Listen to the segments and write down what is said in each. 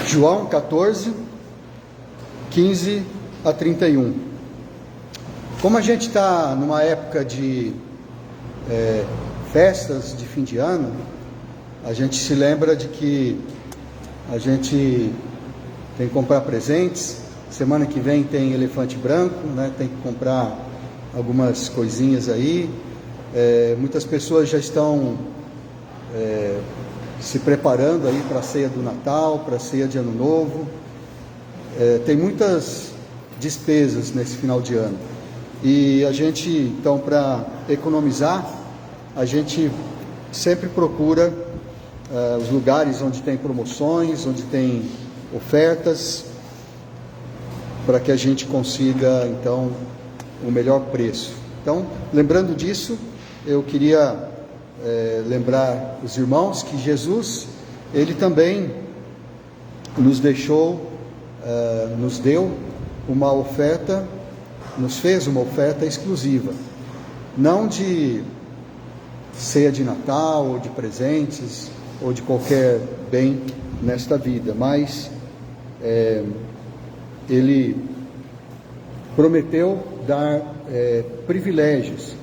João 14, 15 a 31. Como a gente está numa época de festas de fim de ano, a gente se lembra de que a gente tem que comprar presentes. Semana que vem tem elefante branco, né? Tem que comprar algumas coisinhas aí. Muitas pessoas já estão se preparando aí para a ceia do Natal, para a ceia de Ano Novo. Tem muitas despesas nesse final de ano. E a gente, então, para economizar, a gente sempre procura os lugares onde tem promoções, onde tem ofertas, para que a gente consiga, então, o melhor preço. Então, lembrando disso, eu queria lembrar os irmãos que Jesus, Ele também nos deixou, nos deu uma oferta, nos fez uma oferta exclusiva, não de ceia de Natal, ou de presentes, ou de qualquer bem nesta vida, mas Ele prometeu dar privilégios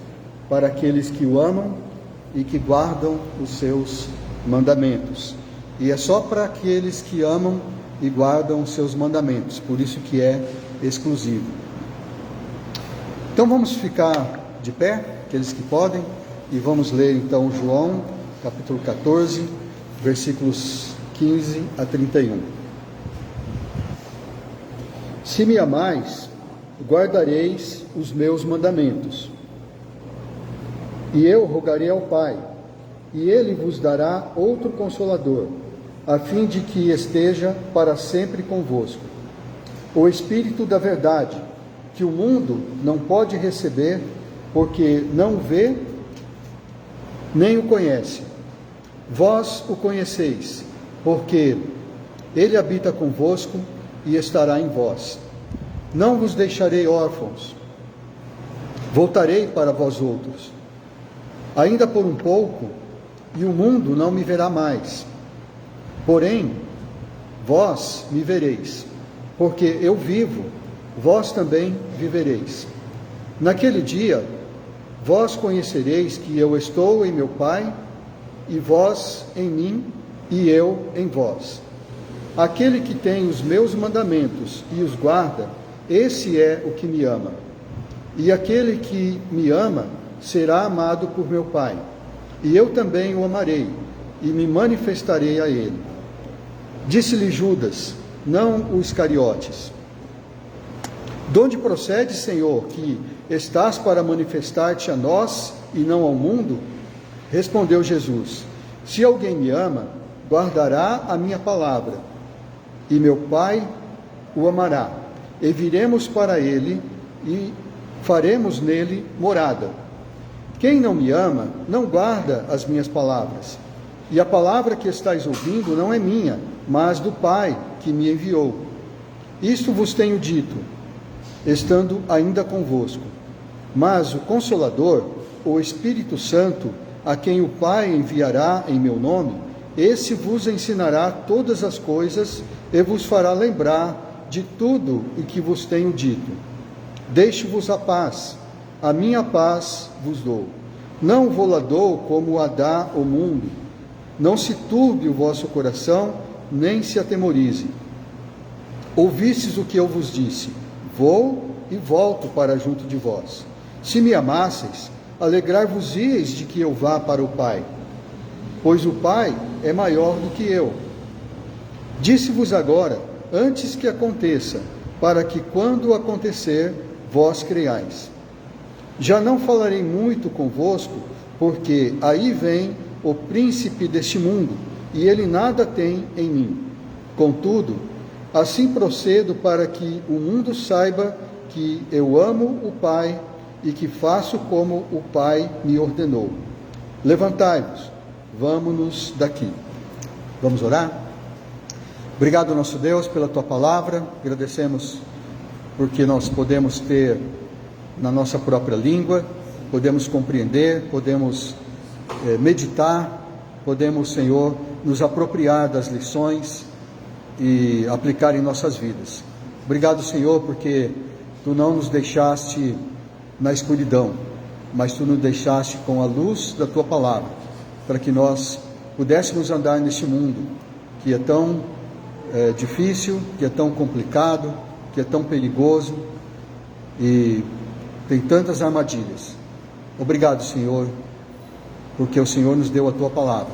para aqueles que o amam e que guardam os seus mandamentos. E é só para aqueles que amam e guardam os seus mandamentos, por isso que é exclusivo. Então vamos ficar de pé, aqueles que podem, e vamos ler então João, capítulo 14, versículos 15 a 31. Se me amais, guardareis os meus mandamentos. E eu rogarei ao Pai, e Ele vos dará outro Consolador, a fim de que esteja para sempre convosco. O Espírito da verdade, que o mundo não pode receber, porque não o vê, nem o conhece. Vós o conheceis, porque Ele habita convosco e estará em vós. Não vos deixarei órfãos, voltarei para vós outros. Ainda por um pouco, e o mundo não me verá mais. Porém, vós me vereis, porque eu vivo, vós também vivereis. Naquele dia, vós conhecereis que eu estou em meu Pai, e vós em mim, e eu em vós. Aquele que tem os meus mandamentos e os guarda, esse é o que me ama. E aquele que me ama será amado por meu Pai, e eu também o amarei, e me manifestarei a ele. Disse-lhe Judas, não o Iscariotes: de onde procede, Senhor, que estás para manifestar-te a nós e não ao mundo? Respondeu Jesus: se alguém me ama, guardará a minha palavra, e meu Pai o amará, e viremos para ele, e faremos nele morada. Quem não me ama, não guarda as minhas palavras. E a palavra que estáis ouvindo não é minha, mas do Pai que me enviou. Isto vos tenho dito, estando ainda convosco. Mas o Consolador, o Espírito Santo, a quem o Pai enviará em meu nome, esse vos ensinará todas as coisas e vos fará lembrar de tudo o que vos tenho dito. Deixo-vos a paz, a minha paz vos dou. Não vou-la dou como a dá o mundo. Não se turbe o vosso coração, nem se atemorize. Ouvistes o que eu vos disse: vou e volto para junto de vós. Se me amasseis, alegrar-vos-eis de que eu vá para o Pai, pois o Pai é maior do que eu. Disse-vos agora, antes que aconteça, para que quando acontecer, vós creiais. Já não falarei muito convosco, porque aí vem o príncipe deste mundo, e ele nada tem em mim. Contudo, assim procedo para que o mundo saiba que eu amo o Pai e que faço como o Pai me ordenou. Levantai-vos, vamos-nos daqui. Vamos orar? Obrigado, nosso Deus, pela Tua palavra. Agradecemos porque nós podemos ter na nossa própria língua, podemos compreender, podemos meditar, podemos, Senhor, nos apropriar das lições e aplicar em nossas vidas. Obrigado, Senhor, porque Tu não nos deixaste na escuridão, mas Tu nos deixaste com a luz da Tua palavra, para que nós pudéssemos andar neste mundo que é tão difícil, que é tão complicado, que é tão perigoso e tem tantas armadilhas. Obrigado, Senhor, porque o Senhor nos deu a Tua palavra.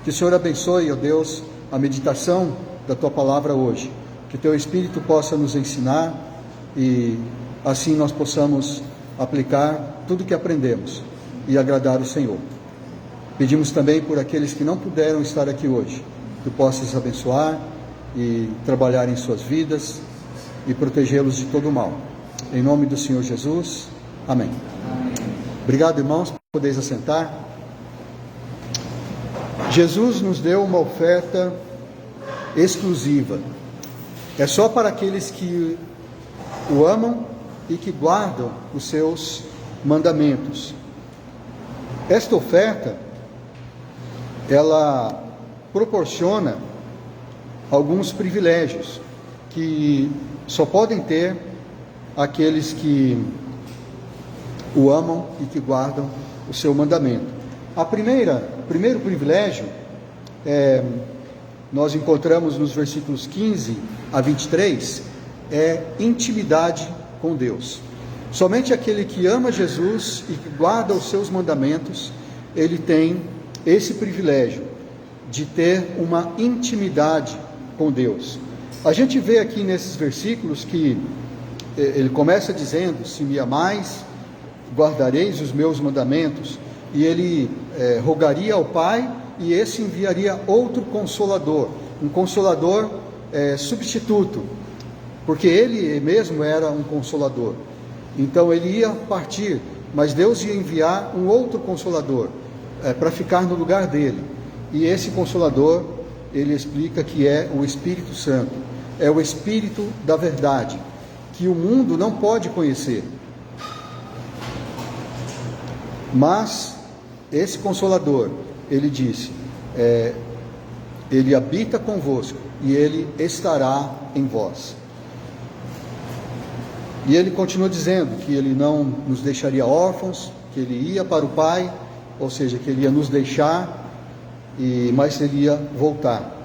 Que o Senhor abençoe, ó Deus, a meditação da Tua palavra hoje. Que Teu Espírito possa nos ensinar e assim nós possamos aplicar tudo que aprendemos e agradar o Senhor. Pedimos também por aqueles que não puderam estar aqui hoje, que Tu possas abençoar e trabalhar em suas vidas e protegê-los de todo o mal. Em nome do Senhor Jesus, amém. Obrigado, irmãos, podeis assentar. Jesus nos deu uma oferta exclusiva. É só para aqueles que o amam e que guardam os seus mandamentos. Esta oferta, ela proporciona alguns privilégios que só podem ter aqueles que o amam e que guardam o seu mandamento. O primeiro privilégio nós encontramos nos versículos 15 a 23, é intimidade com Deus. Somente aquele que ama Jesus e que guarda os seus mandamentos, ele tem esse privilégio de ter uma intimidade com Deus. A gente vê aqui nesses versículos que ele começa dizendo: se me amais, guardareis os meus mandamentos. E ele rogaria ao Pai, e esse enviaria outro consolador, um consolador substituto, porque ele mesmo era um consolador. Então ele ia partir, mas Deus ia enviar um outro consolador para ficar no lugar dele. E esse consolador, ele explica que é o Espírito Santo, é o Espírito da verdade, que o mundo não pode conhecer. Mas esse Consolador, ele disse, ele habita convosco e ele estará em vós. E ele continua dizendo que ele não nos deixaria órfãos, que ele ia para o Pai, ou seja, que ele ia nos deixar, mas ele ia voltar.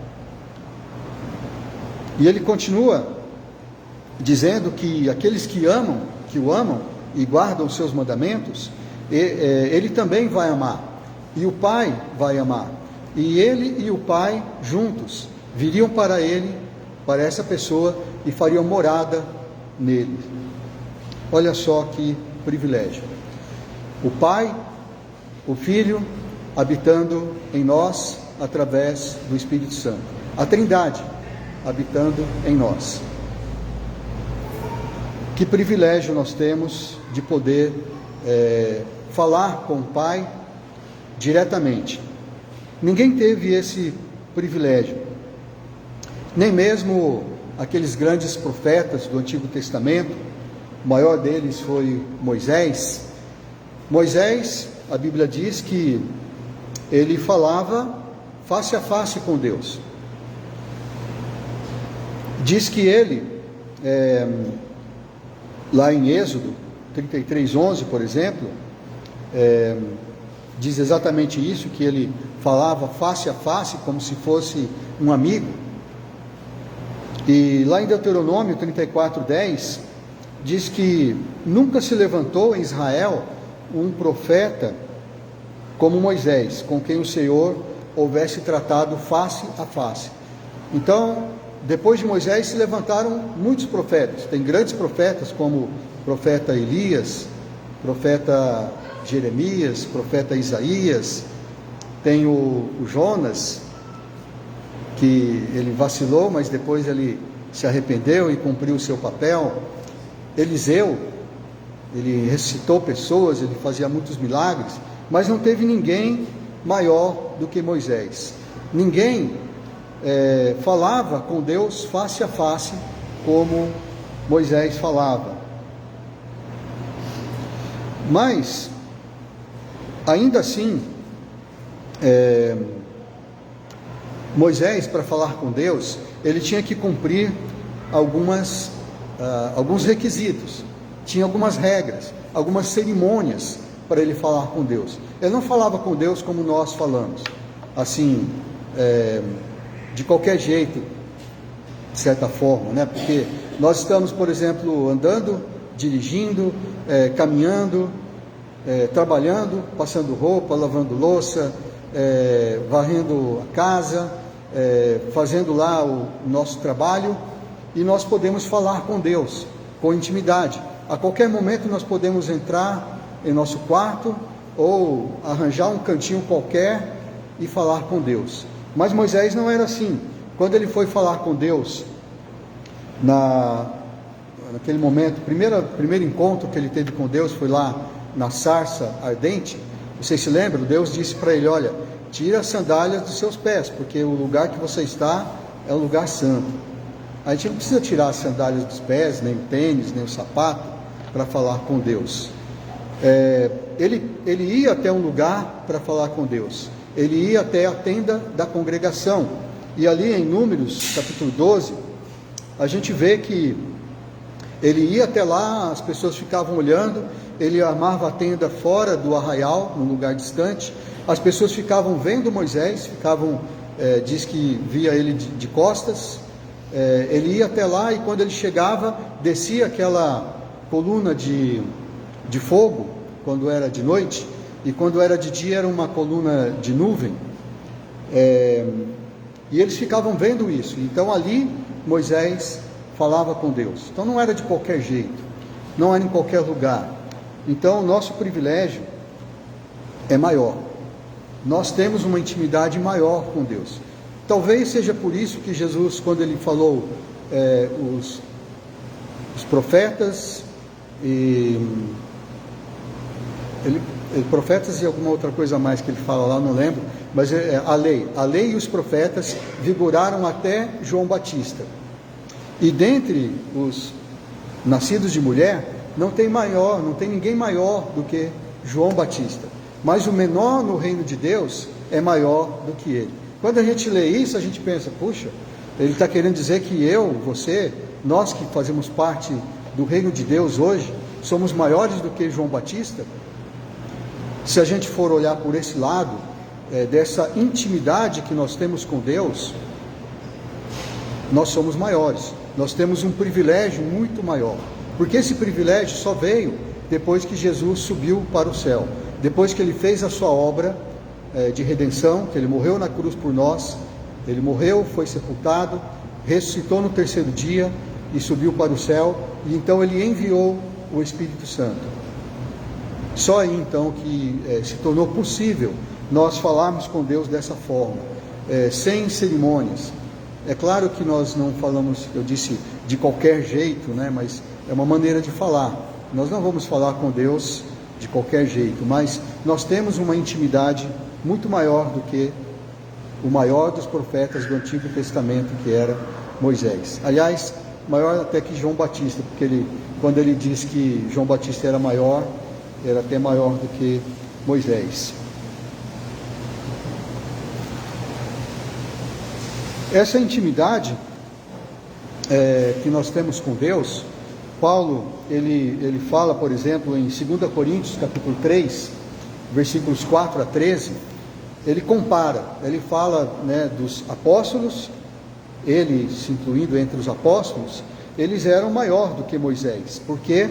E ele continua dizendo que aqueles que o amam e guardam os seus mandamentos, ele também vai amar, e o Pai vai amar, e ele e o Pai juntos viriam para ele, para essa pessoa, e fariam morada nele. Olha só que privilégio: o Pai, o Filho habitando em nós através do Espírito Santo, a Trindade habitando em nós. Que privilégio nós temos de poder falar com o Pai diretamente. Ninguém teve esse privilégio, nem mesmo aqueles grandes profetas do Antigo Testamento. O maior deles foi Moisés. Moisés, a Bíblia diz que ele falava face a face com Deus. Diz que ele, lá em Êxodo 33:11, por exemplo, diz exatamente isso, que ele falava face a face, como se fosse um amigo. E lá em Deuteronômio 34:10, diz que nunca se levantou em Israel um profeta como Moisés, com quem o Senhor houvesse tratado face a face. Então, depois de Moisés se levantaram muitos profetas. Tem grandes profetas como o profeta Elias, profeta Jeremias, profeta Isaías. Tem o Jonas, que ele vacilou, mas depois ele se arrependeu e cumpriu o seu papel. Eliseu, ele ressuscitou pessoas, ele fazia muitos milagres, mas não teve ninguém maior do que Moisés. Ninguém falava com Deus face a face como Moisés falava. Mas ainda assim, Moisés, para falar com Deus, ele tinha que cumprir alguns requisitos, tinha algumas regras, algumas cerimônias para ele falar com Deus. Ele não falava com Deus como nós falamos, assim, de qualquer jeito, de certa forma, né? Porque nós estamos, por exemplo, andando, dirigindo, caminhando, trabalhando, passando roupa, lavando louça, varrendo a casa, fazendo lá o nosso trabalho, e nós podemos falar com Deus, com intimidade. A qualquer momento nós podemos entrar em nosso quarto, ou arranjar um cantinho qualquer e falar com Deus. Mas Moisés não era assim. Quando ele foi falar com Deus, naquele momento, primeiro encontro que ele teve com Deus foi lá na sarça ardente. Vocês se lembram? Deus disse para ele: olha, tira as sandálias dos seus pés, porque o lugar que você está é um lugar santo. A gente não precisa tirar as sandálias dos pés, nem o tênis, nem o sapato, para falar com Deus. Ele ia até um lugar para falar com Deus. Ele ia até a tenda da congregação. E ali em Números, capítulo 12, a gente vê que ele ia até lá, as pessoas ficavam olhando, ele armava a tenda fora do arraial, num lugar distante. As pessoas ficavam vendo Moisés, diz que via ele de costas. Ele ia até lá, e quando ele chegava, descia aquela coluna de fogo, quando era de noite, e quando era de dia era uma coluna de nuvem, e eles ficavam vendo isso. Então ali Moisés falava com Deus. Então não era de qualquer jeito, não era em qualquer lugar. Então o nosso privilégio é maior, nós temos uma intimidade maior com Deus. Talvez seja por isso que Jesus, quando ele falou os profetas profetas e alguma outra coisa mais que ele fala lá, não lembro, mas a lei e os profetas vigoraram até João Batista. E dentre os nascidos de mulher, não tem ninguém maior do que João Batista. Mas o menor no reino de Deus é maior do que ele. Quando a gente lê isso, a gente pensa: puxa, ele está querendo dizer que eu, você, nós que fazemos parte do reino de Deus hoje, somos maiores do que João Batista? Se a gente for olhar por esse lado, dessa intimidade que nós temos com Deus, nós somos maiores, nós temos um privilégio muito maior, porque esse privilégio só veio depois que Jesus subiu para o céu, depois que ele fez a sua obra de redenção, que ele morreu na cruz por nós. Ele morreu, foi sepultado, ressuscitou no terceiro dia e subiu para o céu, e então ele enviou o Espírito Santo. Só aí então que se tornou possível nós falarmos com Deus dessa forma, sem cerimônias. É claro que nós não falamos, eu disse, de qualquer jeito, né? Mas é uma maneira de falar. Nós não vamos falar com Deus de qualquer jeito, mas nós temos uma intimidade muito maior do que o maior dos profetas do Antigo Testamento, que era Moisés. Aliás, maior até que João Batista, porque quando ele diz que João Batista era maior, era até maior do que Moisés. Essa intimidade que nós temos com Deus, Paulo, ele fala, por exemplo, em 2 Coríntios, capítulo 3, versículos 4 a 13, ele compara, ele fala, dos apóstolos, ele se incluindo entre os apóstolos, eles eram maior do que Moisés, porque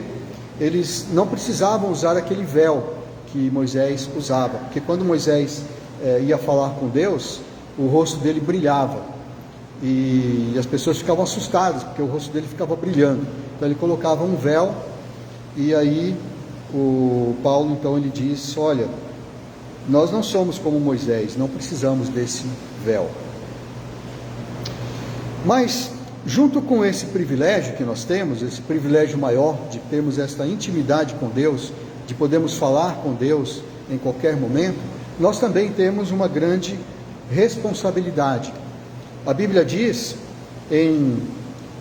eles não precisavam usar aquele véu que Moisés usava, porque quando Moisés ia falar com Deus, o rosto dele brilhava, e as pessoas ficavam assustadas, porque o rosto dele ficava brilhando. Então ele colocava um véu, e aí o Paulo então ele diz: olha, nós não somos como Moisés, não precisamos desse véu. Mas junto com esse privilégio que nós temos, esse privilégio maior de termos esta intimidade com Deus, de podermos falar com Deus em qualquer momento, nós também temos uma grande responsabilidade. A Bíblia diz em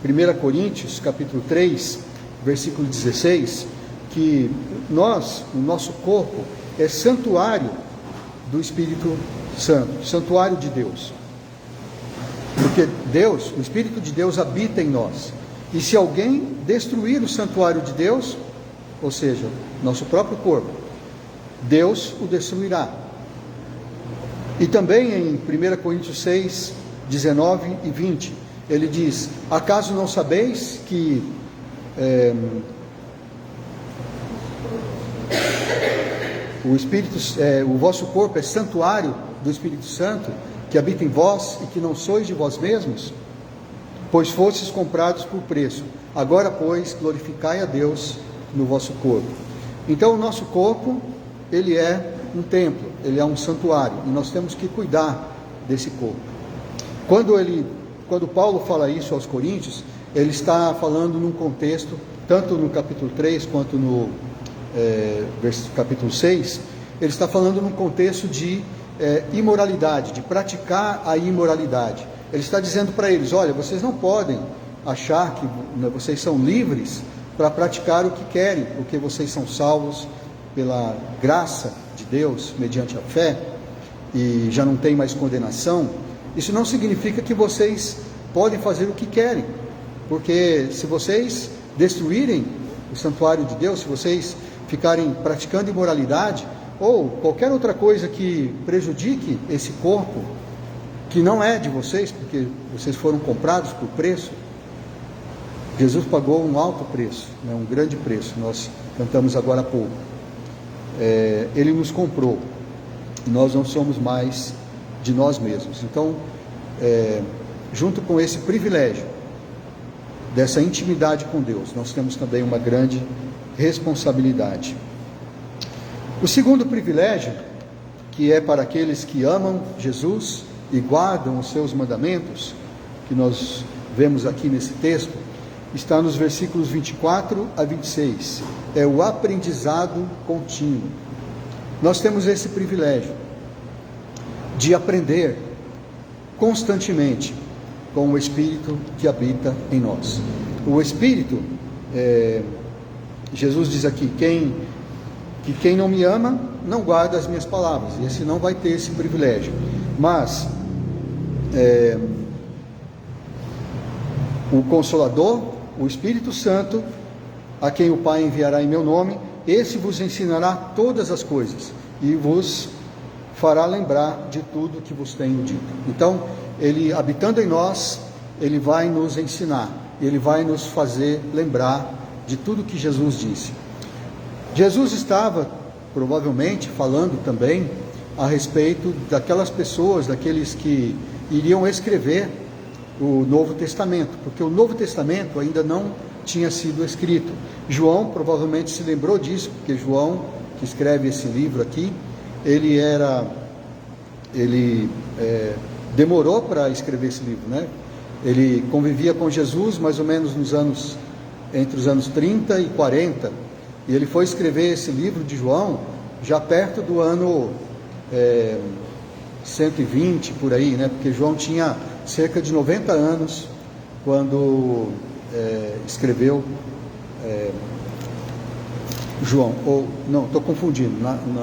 1 Coríntios, capítulo 3, versículo 16, que o nosso corpo é santuário do Espírito Santo, santuário de Deus. Porque Deus, o Espírito de Deus habita em nós. E se alguém destruir o santuário de Deus, ou seja, nosso próprio corpo, Deus o destruirá. E também em 1 Coríntios 6, 19 e 20, ele diz: acaso não sabeis que o vosso corpo é santuário do Espírito Santo, que habita em vós e que não sois de vós mesmos? Pois fostes comprados por preço. Agora, pois, glorificai a Deus no vosso corpo. Então, o nosso corpo, ele é um templo, ele é um santuário, e nós temos que cuidar desse corpo. Quando Paulo fala isso aos Coríntios, ele está falando num contexto, tanto no capítulo 3 quanto no capítulo 6, ele está falando num contexto de imoralidade, de praticar a imoralidade. Ele está dizendo para eles: olha, vocês não podem achar que vocês são livres para praticar o que querem, porque vocês são salvos pela graça de Deus, mediante a fé, e já não tem mais condenação. Isso não significa que vocês podem fazer o que querem, porque se vocês destruírem o santuário de Deus, se vocês ficarem praticando imoralidade, ou qualquer outra coisa que prejudique esse corpo, que não é de vocês, porque vocês foram comprados por preço. Jesus pagou um alto preço, um grande preço, nós cantamos agora há pouco. Ele nos comprou, e nós não somos mais de nós mesmos. Então, junto com esse privilégio, dessa intimidade com Deus, nós temos também uma grande responsabilidade. O segundo privilégio, que é para aqueles que amam Jesus e guardam os seus mandamentos, que nós vemos aqui nesse texto, está nos versículos 24 a 26, é o aprendizado contínuo. Nós temos esse privilégio de aprender constantemente com o Espírito que habita em nós. O Espírito, Jesus diz aqui, quem não me ama, não guarda as minhas palavras, e esse não vai ter esse privilégio. Mas o Consolador, o Espírito Santo, a quem o Pai enviará em meu nome, esse vos ensinará todas as coisas e vos fará lembrar de tudo que vos tenho dito. Então, ele habitando em nós, ele vai nos ensinar, ele vai nos fazer lembrar de tudo que Jesus disse. Jesus estava provavelmente falando também a respeito daquelas pessoas, daqueles que iriam escrever o Novo Testamento, porque o Novo Testamento ainda não tinha sido escrito. João provavelmente se lembrou disso, porque João, que escreve esse livro aqui, ele demorou para escrever esse livro, né? Ele convivia com Jesus mais ou menos entre os anos 30 e 40, e ele foi escrever esse livro de João já perto do ano 120, por aí, né? Porque João tinha cerca de 90 anos quando escreveu João, ou não, estou confundindo,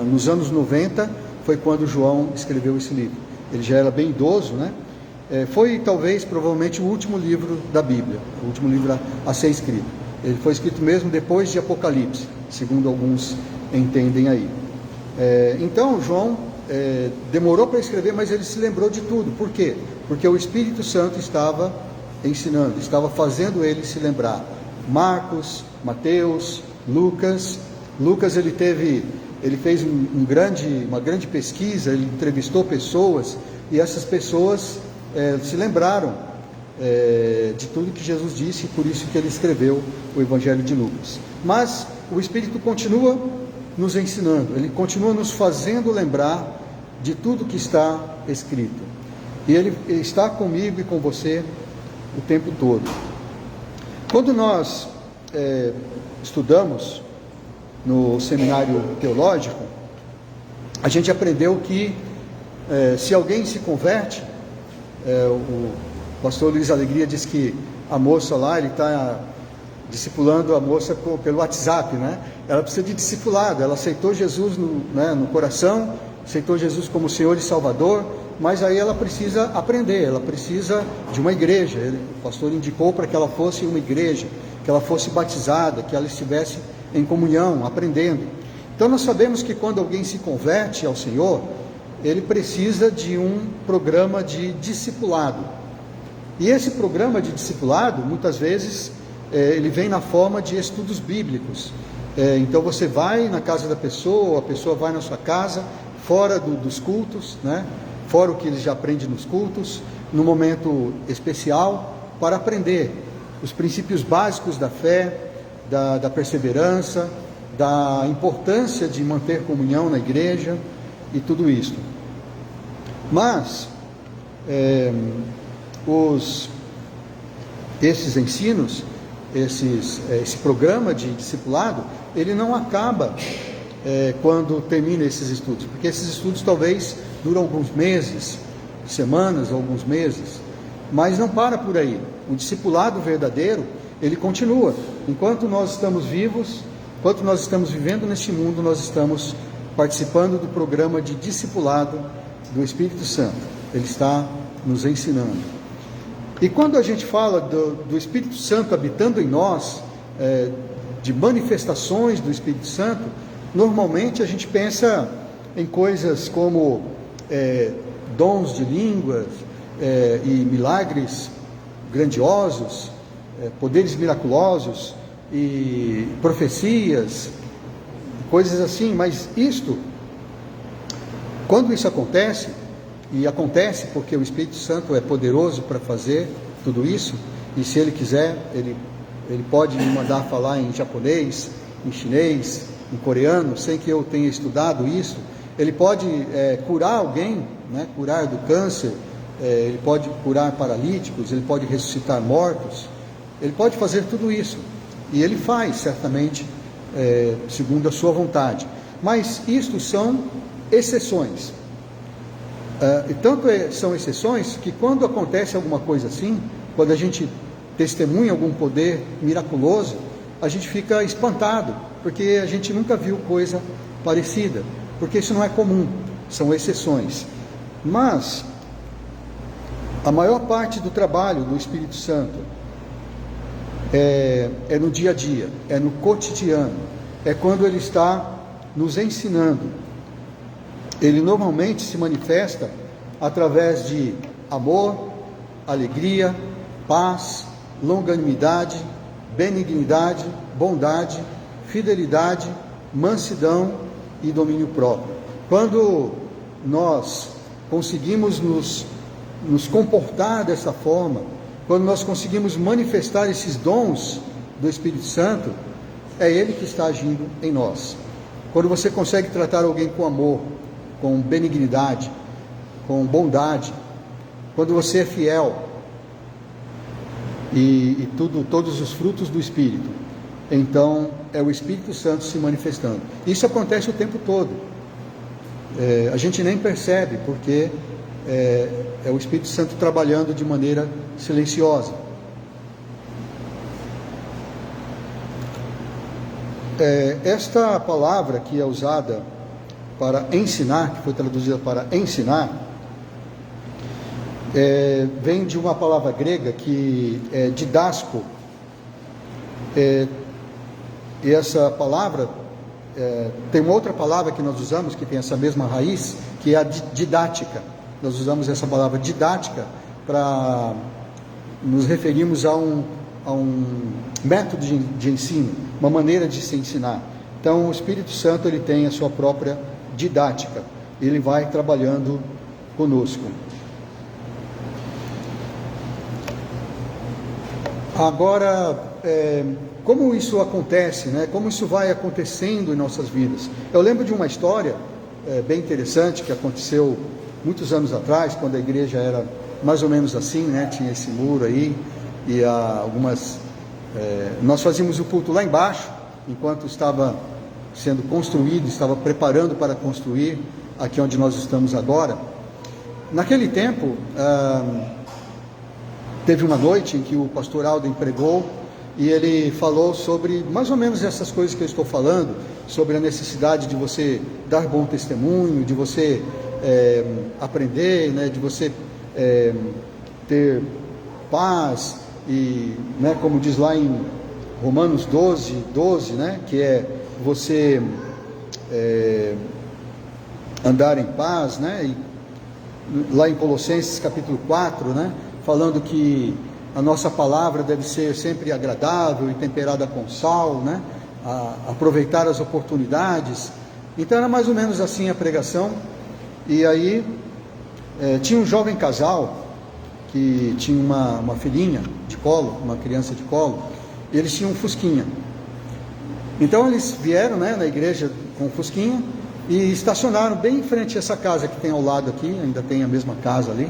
nos anos 90 foi quando João escreveu esse livro. Ele já era bem idoso, né? Foi talvez, provavelmente, o último livro da Bíblia, o último livro a ser escrito. Ele foi escrito mesmo depois de Apocalipse, segundo alguns entendem aí. Então, João demorou para escrever, mas ele se lembrou de tudo. Por quê? Porque o Espírito Santo estava ensinando, estava fazendo ele se lembrar. Marcos, Mateus, Lucas. Lucas ele fez uma grande pesquisa, ele entrevistou pessoas, e essas pessoas se lembraram de tudo que Jesus disse, e por isso que ele escreveu o Evangelho de Lucas. Mas o Espírito continua nos ensinando, ele continua nos fazendo lembrar de tudo que está escrito, e ele está comigo e com você o tempo todo. Quando nós estudamos no seminário teológico, a gente aprendeu que se alguém se converte, o pastor Luiz Alegria diz que a moça lá, ele está discipulando a moça pelo WhatsApp, né? Ela precisa de discipulado, ela aceitou Jesus no coração, aceitou Jesus como Senhor e Salvador, mas aí ela precisa aprender, ela precisa de uma igreja. O pastor indicou para que ela fosse uma igreja, que ela fosse batizada, que ela estivesse em comunhão, aprendendo. Então nós sabemos que quando alguém se converte ao Senhor, ele precisa de um programa de discipulado. E esse programa de discipulado, muitas vezes, ele vem na forma de estudos bíblicos. Então você vai na casa da pessoa, a pessoa vai na sua casa, fora dos cultos, né? Fora o que eles já aprendem nos cultos, no momento especial, para aprender os princípios básicos da fé, da perseverança, da importância de manter comunhão na igreja e tudo isso. Mas esses ensinos, esse programa de discipulado, ele não acaba quando termina esses estudos, porque esses estudos talvez duram alguns meses, semanas, alguns meses, mas não para por aí. O discipulado verdadeiro, ele continua. Enquanto nós estamos vivos, enquanto nós estamos vivendo neste mundo, nós estamos participando do programa de discipulado do Espírito Santo. Ele está nos ensinando. E quando a gente fala do Espírito Santo habitando em nós, de manifestações do Espírito Santo, normalmente a gente pensa em coisas como dons de línguas e milagres grandiosos, poderes miraculosos e profecias, coisas assim. Mas quando isso acontece, e acontece porque o Espírito Santo é poderoso para fazer tudo isso, e se ele quiser, ele pode me mandar falar em japonês, em chinês, em coreano, sem que eu tenha estudado isso. Ele pode curar alguém, né? Curar do câncer, ele pode curar paralíticos, ele pode ressuscitar mortos, ele pode fazer tudo isso, e ele faz certamente segundo a sua vontade. Mas isto são exceções. E tanto são exceções que quando acontece alguma coisa assim, quando a gente testemunha algum poder miraculoso, a gente fica espantado, porque a gente nunca viu coisa parecida, porque isso não é comum, são exceções. Mas a maior parte do trabalho do Espírito Santo é no dia a dia, é no cotidiano, é quando ele está nos ensinando. Ele normalmente se manifesta através de amor, alegria, paz, longanimidade, benignidade, bondade, fidelidade, mansidão e domínio próprio. Quando nós conseguimos nos comportar dessa forma, quando nós conseguimos manifestar esses dons do Espírito Santo, é Ele que está agindo em nós. Quando você consegue tratar alguém com amor, com benignidade, com bondade, quando você é fiel e todos os frutos do Espírito, então é o Espírito Santo se manifestando. Isso acontece o tempo todo. A gente nem percebe, porque é o Espírito Santo trabalhando de maneira silenciosa. Esta palavra que é usada para ensinar, que foi traduzida para ensinar, vem de uma palavra grega que é didasco, e essa palavra tem uma outra palavra que nós usamos, que tem essa mesma raiz, que é a didática. Nós usamos essa palavra didática para nos referirmos a um método de ensino, uma maneira de se ensinar. Então o Espírito Santo, ele tem a sua própria didática, ele vai trabalhando conosco. Agora, como isso acontece, né? Como isso vai acontecendo em nossas vidas? Eu lembro de uma história bem interessante que aconteceu muitos anos atrás, quando a igreja era mais ou menos assim, né? Tinha esse muro aí, e nós fazíamos o culto lá embaixo, enquanto estava sendo construído, estava preparando para construir aqui onde nós estamos agora. Naquele tempo, teve uma noite em que o pastor Alden pregou, e ele falou sobre mais ou menos essas coisas que eu estou falando, sobre a necessidade de você dar bom testemunho, de você aprender, né, de você ter paz, e, né, como diz lá em Romanos 12, né, que é você andar em paz, né, e lá em Colossenses capítulo 4, né, falando que a nossa palavra deve ser sempre agradável e temperada com sal, né, aproveitar as oportunidades. Então era mais ou menos assim a pregação. E aí tinha um jovem casal que tinha uma filhinha de colo, uma criança de colo, e eles tinham um fusquinha. Então eles vieram, né, na igreja com o fusquinha e estacionaram bem em frente a essa casa que tem ao lado aqui, ainda tem a mesma casa ali.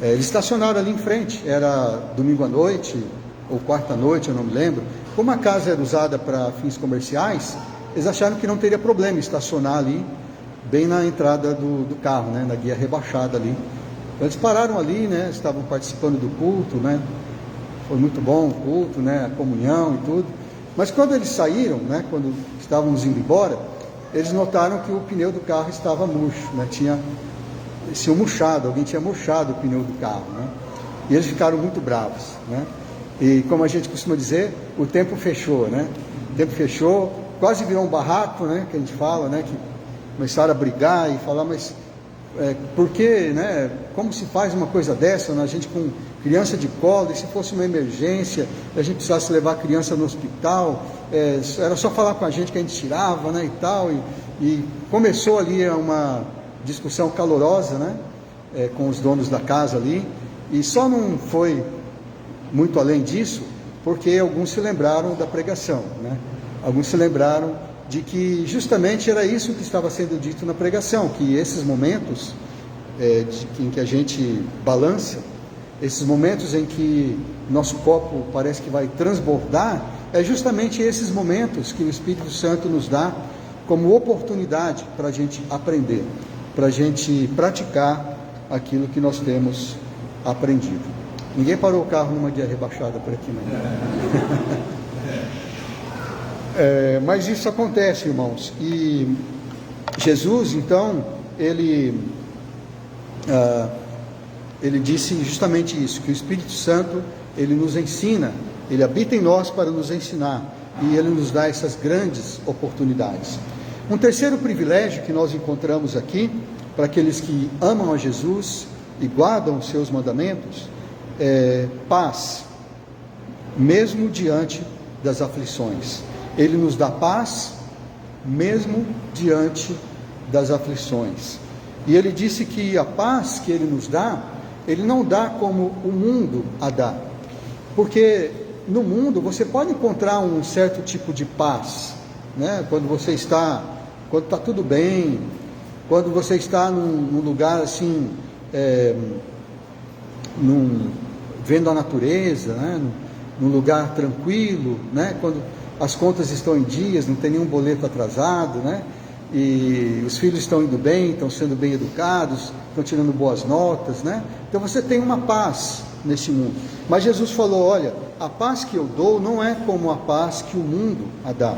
Eles estacionaram ali em frente, era domingo à noite ou quarta noite, eu não me lembro. Como a casa era usada para fins comerciais, eles acharam que não teria problema estacionar ali, bem na entrada do carro, né, na guia rebaixada ali. Então, eles pararam ali, né, estavam participando do culto, né, foi muito bom o culto, né, a comunhão e tudo. Mas quando eles saíram, né, quando estávamos indo embora, eles notaram que o pneu do carro estava murcho, né, tinha murchado, alguém tinha murchado o pneu do carro, né, e eles ficaram muito bravos, né, e como a gente costuma dizer, o tempo fechou, né, o tempo fechou, quase virou um barraco, né, que a gente fala, né, que começaram a brigar e falar, mas por que, né, como se faz uma coisa dessa, né, a gente com criança de colo, e se fosse uma emergência, a gente precisasse levar a criança no hospital, era só falar com a gente que a gente tirava, né, e tal, e começou ali uma discussão calorosa, né, com os donos da casa ali, e só não foi muito além disso, porque alguns se lembraram da pregação, né, alguns se lembraram de que justamente era isso que estava sendo dito na pregação, que esses momentos em que a gente balança, esses momentos em que nosso copo parece que vai transbordar, é justamente esses momentos que o Espírito Santo nos dá como oportunidade para a gente aprender, para a gente praticar aquilo que nós temos aprendido. Ninguém parou o carro numa guia rebaixada por aqui, não. Mas isso acontece, irmãos, e Jesus, então, ele disse justamente isso, que o Espírito Santo, ele nos ensina, ele habita em nós para nos ensinar, e ele nos dá essas grandes oportunidades. Um terceiro privilégio que nós encontramos aqui, para aqueles que amam a Jesus e guardam os seus mandamentos, é paz, mesmo diante das aflições. Ele nos dá paz, mesmo diante das aflições. E ele disse que a paz que ele nos dá, ele não dá como o mundo a dá. Porque no mundo você pode encontrar um certo tipo de paz, né? Quando está tudo bem, quando você está num lugar assim, vendo a natureza, né? Num lugar tranquilo, né? Quando as contas estão em dias, não tem nenhum boleto atrasado, né? E os filhos estão indo bem, estão sendo bem educados, estão tirando boas notas, né? Então você tem uma paz nesse mundo. Mas Jesus falou, olha, a paz que eu dou não é como a paz que o mundo a dá.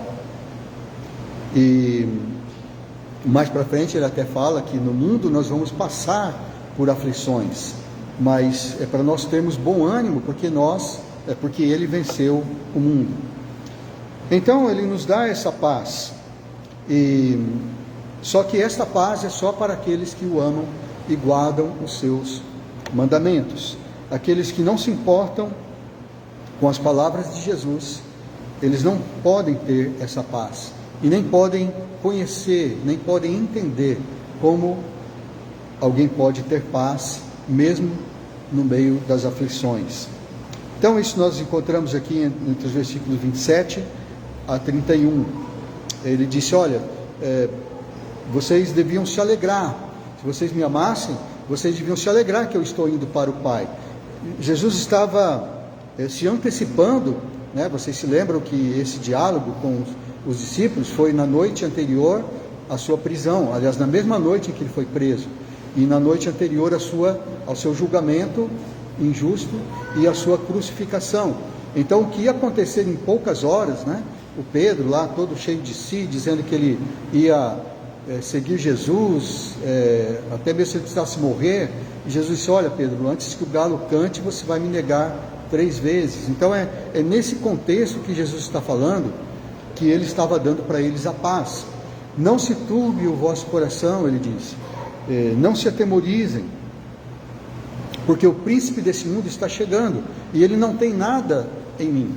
E mais para frente ele até fala que no mundo nós vamos passar por aflições, mas é para nós termos bom ânimo, porque ele venceu o mundo. Então ele nos dá essa paz, só que esta paz é só para aqueles que o amam e guardam os seus mandamentos. Aqueles que não se importam com as palavras de Jesus, eles não podem ter essa paz, e nem podem conhecer, nem podem entender como alguém pode ter paz, mesmo no meio das aflições. Então isso nós encontramos aqui entre os versículos 27 a 31, ele disse, olha, vocês deviam se alegrar, se vocês me amassem, vocês deviam se alegrar que eu estou indo para o Pai. Jesus estava se antecipando, né? Vocês se lembram que esse diálogo com os discípulos foi na noite anterior à sua prisão, aliás, na mesma noite em que ele foi preso, e na noite anterior ao seu julgamento injusto e à sua crucificação. Então o que ia acontecer em poucas horas, né? O Pedro lá todo cheio de si, dizendo que ele ia seguir Jesus, até mesmo se ele precisasse morrer. E Jesus disse: olha, Pedro, antes que o galo cante, você vai me negar 3 vezes. Então é nesse contexto que Jesus está falando, que ele estava dando para eles a paz. Não se turbe o vosso coração, ele disse, não se atemorizem, porque o príncipe desse mundo está chegando, e ele não tem nada em mim.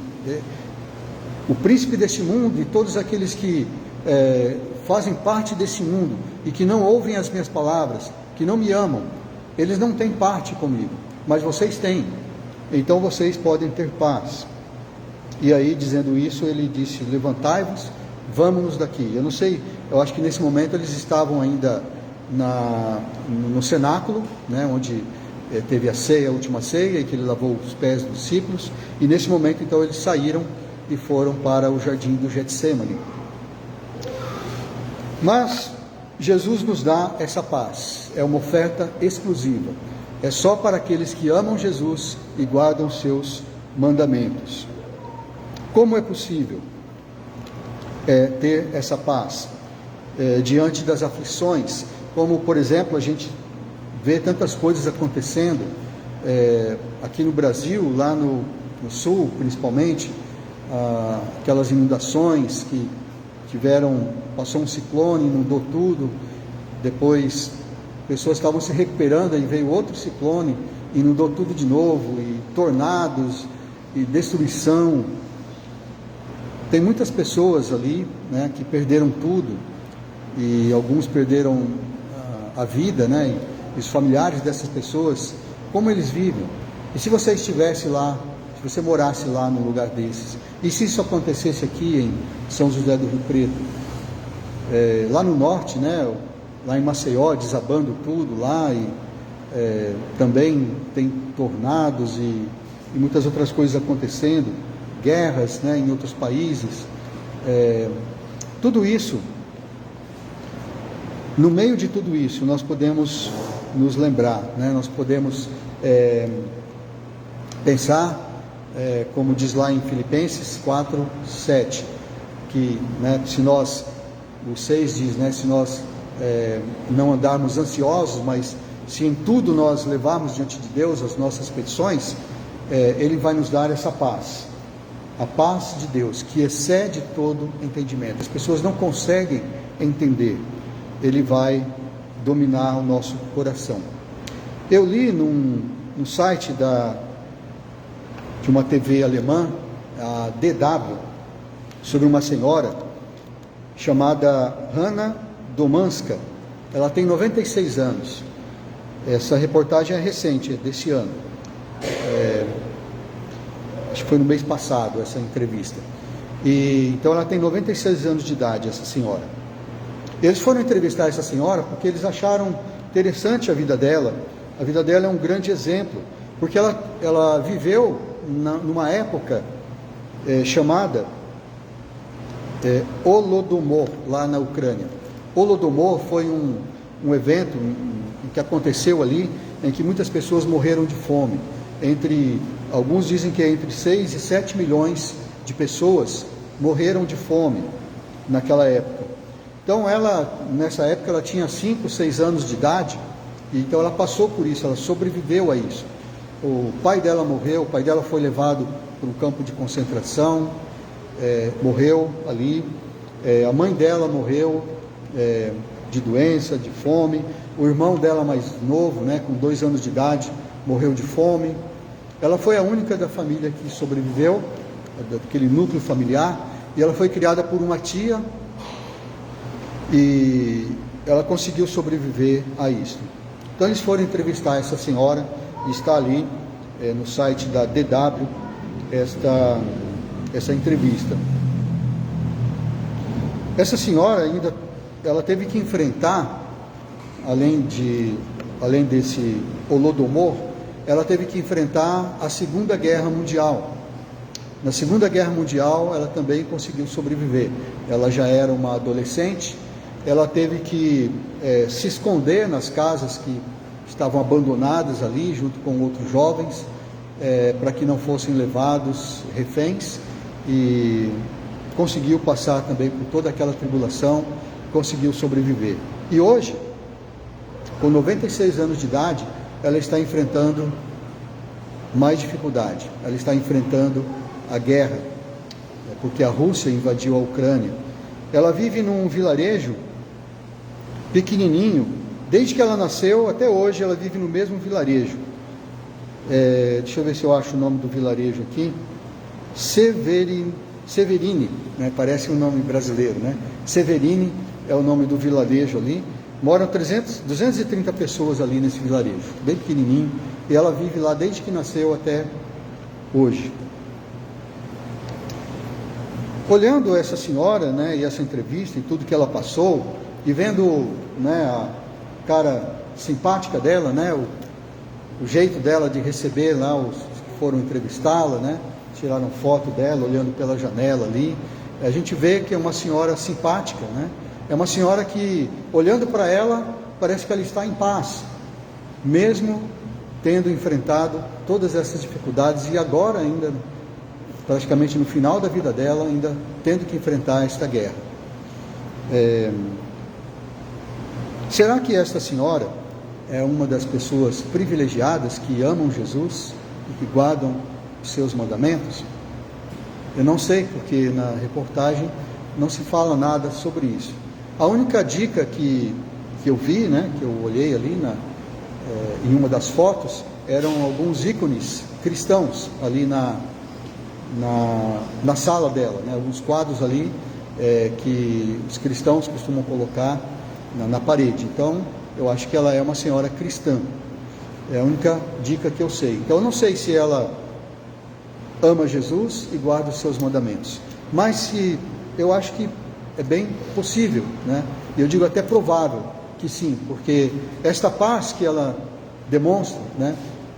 O príncipe desse mundo e todos aqueles que fazem parte desse mundo e que não ouvem as minhas palavras, que não me amam, eles não têm parte comigo, mas vocês têm, então vocês podem ter paz. E aí, dizendo isso, ele disse: levantai-vos, vamos-nos daqui. Eu não sei, eu acho que nesse momento eles estavam ainda no cenáculo, né, onde teve a ceia, a última ceia, e que ele lavou os pés dos discípulos, e nesse momento então eles saíram e foram para o jardim do Getsêmani. Mas Jesus nos dá essa paz, é uma oferta exclusiva, é só para aqueles que amam Jesus e guardam os seus mandamentos. Como é possível ter essa paz diante das aflições? Como, por exemplo, a gente vê tantas coisas acontecendo aqui no Brasil, lá no sul principalmente, aquelas inundações que passou um ciclone, inundou tudo, depois pessoas estavam se recuperando e veio outro ciclone, inundou tudo de novo, e tornados, e destruição. Tem muitas pessoas ali, né, que perderam tudo, e alguns perderam a vida, né, e os familiares dessas pessoas, como eles vivem. E se você estivesse lá, se você morasse lá num lugar desses, e se isso acontecesse aqui em São José do Rio Preto, lá no norte, né, lá em Maceió, desabando tudo lá, e também tem tornados e muitas outras coisas acontecendo, guerras, né, em outros países, tudo isso, no meio de tudo isso, nós podemos nos lembrar, né, nós podemos pensar, como diz lá em Filipenses 4:7, que, né, se nós, o 6 diz, né, se nós não andarmos ansiosos, mas se em tudo nós levarmos diante de Deus as nossas petições, Ele vai nos dar essa paz, a paz de Deus, que excede todo entendimento. As pessoas não conseguem entender, Ele vai dominar o nosso coração. Eu li num site de uma TV alemã, a DW, sobre uma senhora chamada Hanna Domanska. Ela tem 96 anos. Essa reportagem é recente, é desse ano. Acho que foi no mês passado essa entrevista. Então ela tem 96 anos de idade, essa senhora. Eles foram entrevistar essa senhora porque eles acharam interessante a vida dela. A vida dela é um grande exemplo, porque ela viveu numa época chamada Holodomor, lá na Ucrânia. Holodomor foi um evento que aconteceu ali, em que muitas pessoas morreram de fome. Alguns dizem que entre 6 e 7 milhões de pessoas morreram de fome naquela época. Então nessa época ela tinha 5, 6 anos de idade, e então ela passou por isso, ela sobreviveu a isso. O pai dela morreu, o pai dela foi levado para um campo de concentração, morreu ali, a mãe dela morreu de doença, de fome, o irmão dela mais novo, né, com 2 anos de idade, morreu de fome. Ela foi a única da família que sobreviveu, daquele núcleo familiar, e ela foi criada por uma tia, e ela conseguiu sobreviver a isso. Então eles foram entrevistar essa senhora, e está ali no site da DW essa entrevista. Essa senhora ainda, ela teve que enfrentar, além desse Holodomor, ela teve que enfrentar a Segunda Guerra Mundial. Na Segunda Guerra Mundial ela também conseguiu sobreviver. Ela já era uma adolescente, ela teve que se esconder nas casas que estavam abandonadas ali, junto com outros jovens, para que não fossem levados reféns, e conseguiu passar também por toda aquela tribulação, conseguiu sobreviver. E hoje, com 96 anos de idade, ela está enfrentando mais dificuldade. Ela está enfrentando a guerra, porque a Rússia invadiu a Ucrânia. Ela vive num vilarejo pequenininho, desde que ela nasceu até hoje ela vive no mesmo vilarejo. Deixa eu ver se eu acho o nome do vilarejo aqui. Severini, né? Parece um nome brasileiro, né? Severini é o nome do vilarejo ali. Moram 230 pessoas ali nesse vilarejo, bem pequenininho, e ela vive lá desde que nasceu até hoje. Olhando essa senhora, né, e essa entrevista e tudo que ela passou, e vendo, né, a cara simpática dela, né, o jeito dela de receber lá os que foram entrevistá-la, né, tiraram foto dela olhando pela janela ali, a gente vê que é uma senhora simpática, né, é uma senhora que, olhando para ela, parece que ela está em paz, mesmo tendo enfrentado todas essas dificuldades e agora ainda, praticamente no final da vida dela, ainda tendo que enfrentar esta guerra. Será que esta senhora é uma das pessoas privilegiadas que amam Jesus e que guardam os seus mandamentos? Eu não sei, porque na reportagem não se fala nada sobre isso. A única dica que eu vi, né, que eu olhei ali em uma das fotos, eram alguns ícones cristãos ali na sala dela, né, alguns quadros ali que os cristãos costumam colocar na parede. Então, eu acho que ela é uma senhora cristã. É a única dica que eu sei. Então, eu não sei se ela ama Jesus e guarda os seus mandamentos. Mas eu acho que é bem possível, né? E eu digo até provável que sim, porque esta paz que ela demonstra, né,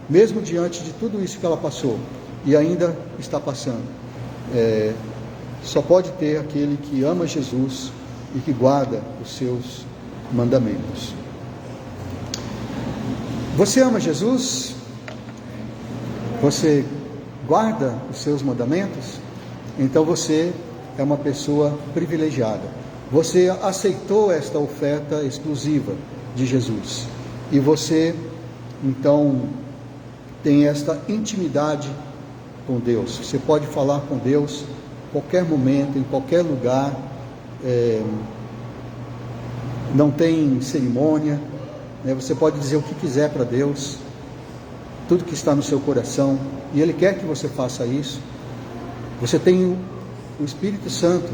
mesmo diante de tudo isso que ela passou e ainda está passando, só pode ter aquele que ama Jesus e que guarda os seus mandamentos. Você ama Jesus? Você guarda os seus mandamentos? Então você é uma pessoa privilegiada. Você aceitou esta oferta exclusiva de Jesus. E você, então, tem esta intimidade com Deus. Você pode falar com Deus em qualquer momento, em qualquer lugar. Não tem cerimônia, né? Você pode dizer o que quiser para Deus, tudo que está no seu coração, e Ele quer que você faça isso. Você tem o Espírito Santo,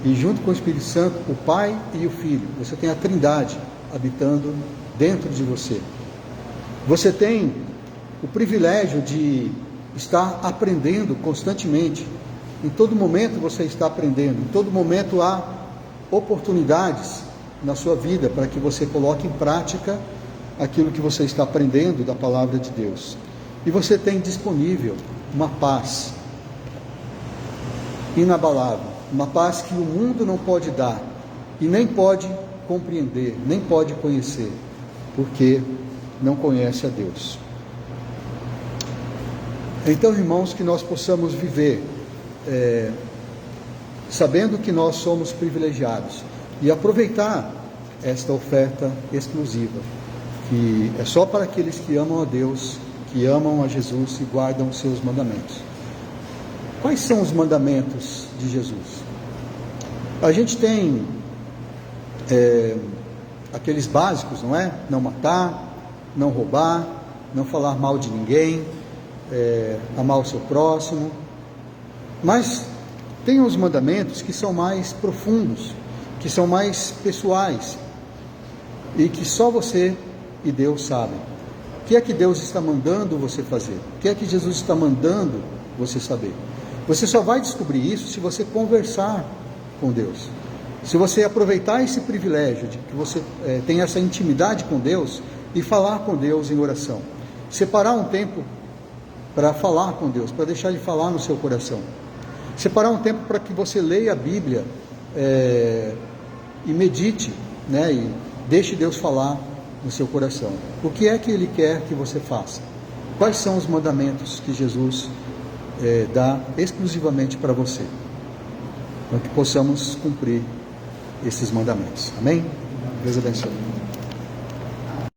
e junto com o Espírito Santo, o Pai e o Filho. Você tem a Trindade habitando dentro de você. Você tem o privilégio de estar aprendendo constantemente. Em todo momento você está aprendendo, em todo momento há oportunidades na sua vida para que você coloque em prática aquilo que você está aprendendo da palavra de Deus. E você tem disponível uma paz inabalável, uma paz que o mundo não pode dar e nem pode compreender, nem pode conhecer, porque não conhece a Deus. Então, irmãos, que nós possamos viver sabendo que nós somos privilegiados e aproveitar esta oferta exclusiva, que é só para aqueles que amam a Deus, que amam a Jesus e guardam os seus mandamentos. Quais são os mandamentos de Jesus? A gente tem aqueles básicos, não é? Não matar, não roubar, não falar mal de ninguém, amar o seu próximo. Mas tem os mandamentos que são mais profundos, que são mais pessoais e que só você e Deus sabem. O que é que Deus está mandando você fazer? O que é que Jesus está mandando você saber? Você só vai descobrir isso se você conversar com Deus. Se você aproveitar esse privilégio de que você tem essa intimidade com Deus e falar com Deus em oração. Separar um tempo para falar com Deus, para deixar de falar no seu coração. Separar um tempo para que você leia a Bíblia e medite, né, e deixe Deus falar no seu coração. O que é que Ele quer que você faça? Quais são os mandamentos que Jesus dá exclusivamente para você? Para que possamos cumprir esses mandamentos. Amém? Deus abençoe.